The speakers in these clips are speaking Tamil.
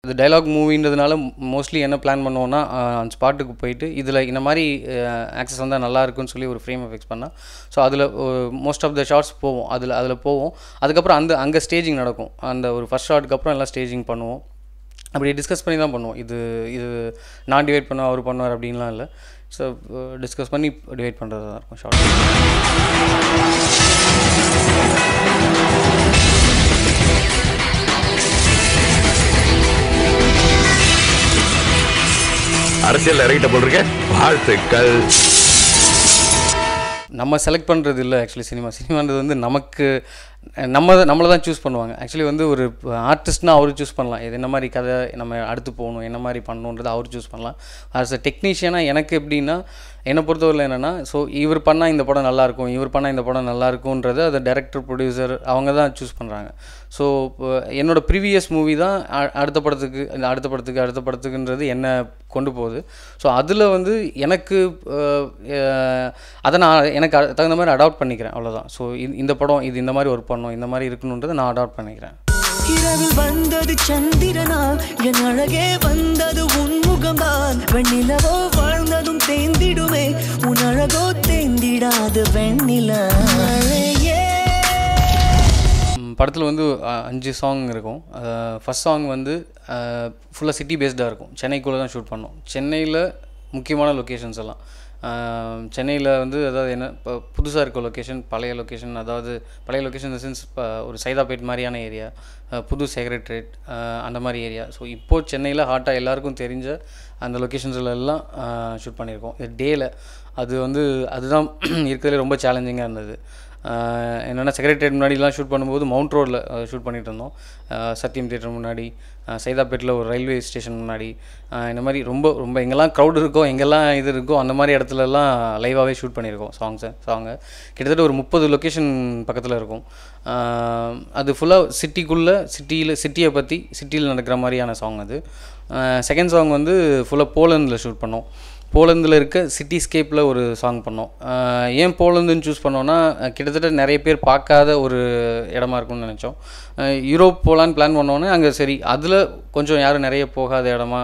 இது டயலாக் மூவின்றதுனால மோஸ்ட்லி என்ன பிளான் பண்ணுவோன்னா அந்த ஸ்பாட்டுக்கு போயிட்டு இதில் இந்த மாதிரி ஆக்சஸ் வந்தால் நல்லா இருக்குன்னு சொல்லி ஒரு ஃப்ரேமை ஃபிக்ஸ் பண்ணால் ஸோ அதில் மோஸ்ட் ஆஃப் த ஷார்ட்ஸ் போவோம் அதில் போவோம். அதுக்கப்புறம் அங்கே ஸ்டேஜிங் நடக்கும். அந்த ஒரு ஃபஸ்ட் ஷாட்டுக்கு அப்புறம் எல்லாம் ஸ்டேஜிங் பண்ணுவோம். அப்படி டிஸ்கஸ் பண்ணி தான் பண்ணுவோம். இது நான் டிவைட் பண்ணுவேன் அவர் பண்ணுவார் அப்படின்லாம் இல்லை. ஸோ டிஸ்கஸ் பண்ணி டிவைட் பண்ணுறது தான் இருக்கும் ஷார்ட். அரசியல் இறங்கிட்ட போல் இருக்க வாழ்த்துக்கள். நம்ம செலக்ட் பண்ணுறது இல்லை ஆக்சுவலி. சினிமான்றது வந்து நம்மளை தான் சூஸ் பண்ணுவாங்க. ஆக்சுவலி வந்து ஒரு ஆர்டிஸ்ட்னால் அவர் சூஸ் பண்ணலாம். இது என்ன மாதிரி கதை நம்ம அடுத்து போகணும், என்ன மாதிரி பண்ணணுன்றது அவர் சூஸ் பண்ணலாம். ஆஸ் அ டெக்னீஷியனாக எனக்கு எப்படின்னா என்னை பொறுத்தவரையில் என்னென்னா, ஸோ இவர் பண்ணால் இந்த படம் நல்லாயிருக்கும், இவர் பண்ணால் இந்த படம் நல்லாயிருக்குன்றது அதை டைரக்டர் ப்ரொடியூசர் அவங்க தான் சூஸ் பண்ணுறாங்க. ஸோ என்னோடய ப்ரீவியஸ் மூவி தான் அடுத்த படத்துக்குன்றது என்ன கொண்டு போகுது. ஸோ அதில் வந்து எனக்கு அதை நான் எனக்கு தகுந்த மாதிரி அடாப்ட் பண்ணிக்கிறேன், அவ்வளோதான். ஸோ இந்த படம் இது இந்த மாதிரி ஒர்க் பண்ணணும், இந்த மாதிரி இருக்கணுன்றதை நான் அடாப்ட் பண்ணிக்கிறேன். இரவில் வந்தது சந்திரனா, என் அழகே வந்தது உன்முகம்தான். வெண்ணிலவோ வாழ்ந்ததும் தேந்திடுமே, உன் அழகோ தேந்திடாது வெண்ணிலா. படத்தில் வந்து 5 சாங் இருக்கும். ஃபஸ்ட் சாங் வந்து ஃபுல்லாக சிட்டி பேஸ்டாக இருக்கும். சென்னைக்குள்ளே தான் ஷூட் பண்ணோம். சென்னையில் முக்கியமான லொக்கேஷன்ஸ் எல்லாம் சென்னையில் வந்து அதாவது என்ன இப்போ புதுசாக இருக்க லொக்கேஷன், பழைய லொக்கேஷன், அதாவது பழைய லொக்கேஷன் இந்த சென்ஸ் இப்போ ஒரு சைதாப்பேட் மாதிரியான ஏரியா, புது செக்ரட்டரியேட் அந்த மாதிரி ஏரியா. ஸோ இப்போது சென்னையில் ஹாட்டாக எல்லாருக்கும் தெரிஞ்ச அந்த லொக்கேஷன்ஸில் எல்லாம் ஷூட் பண்ணியிருக்கோம். இது டேயில் அதுதான் இருக்கிறதுலே ரொம்ப சேலஞ்சிங்காக இருந்தது. என்னென்னா செக்ரட்டரியேட் முன்னாடிலாம் ஷூட் பண்ணும்போது மவுண்ட் ரோடில் ஷூட் பண்ணிகிட்டு இருந்தோம். சத்யம் தியேட்டர் முன்னாடி, சைதாப்பேட்டில் ஒரு ரயில்வே ஸ்டேஷன் முன்னாடி, இந்த மாதிரி ரொம்ப எங்கெல்லாம் க்ரௌட் இருக்கோ, எங்கெல்லாம் இது இருக்கோ அந்த மாதிரி இடத்துலலாம் லைவாகவே ஷூட் பண்ணியிருக்கோம். சாங்கு கிட்டத்தட்ட ஒரு 30 லொக்கேஷன் பக்கத்தில் இருக்கும். அது ஃபுல்லாக சிட்டியை பற்றி சிட்டியில் நடக்கிற மாதிரியான சாங் அது. செகண்ட் சாங் வந்து ஃபுல்லாக போலந்தில் ஷூட் பண்ணோம். போலந்தில் இருக்க சிட்டிஸ்கேப்பில் ஒரு சாங் பண்ணோம். ஏன் போலந்துன்னு சூஸ் பண்ணோன்னா, கிட்டத்தட்ட நிறைய பேர் பார்க்காத ஒரு இடமா இருக்கும்னு நினச்சோம். யூரோப் போகலான்னு பிளான் பண்ணோன்னே அங்கே சரி அதில் கொஞ்சம் யாரும் நிறைய போகாத இடமா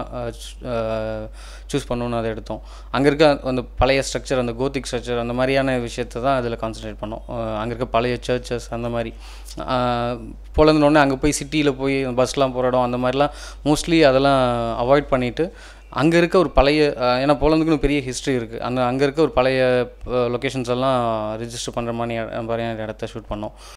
சூஸ் பண்ணணுன்னு அதை எடுத்தோம். அங்கே இருக்க அந்த பழைய ஸ்ட்ரக்சர், அந்த கோத்திக் ஸ்ட்ரக்சர், அந்த மாதிரியான விஷயத்தை தான் அதில் கான்சன்ட்ரேட் பண்ணோம். அங்கே இருக்க பழைய சர்ச்சஸ் அந்த மாதிரி. போலந்துனோடனே அங்கே போய் சிட்டியில் போய் பஸ்லாம் போகிற இடம் அந்த மாதிரிலாம் மோஸ்ட்லி அதெல்லாம் அவாய்ட் பண்ணிவிட்டு அங்கே இருக்க ஒரு பழைய, ஏன்னா போலந்துக்குன்னு பெரிய ஹிஸ்ட்ரி இருக்குது, அங்கே இருக்க ஒரு பழைய லொக்கேஷன்ஸ் எல்லாம் ரிஜிஸ்டர் பண்ணுற மாதிரியான இடத்த ஷூட் பண்ணோம்.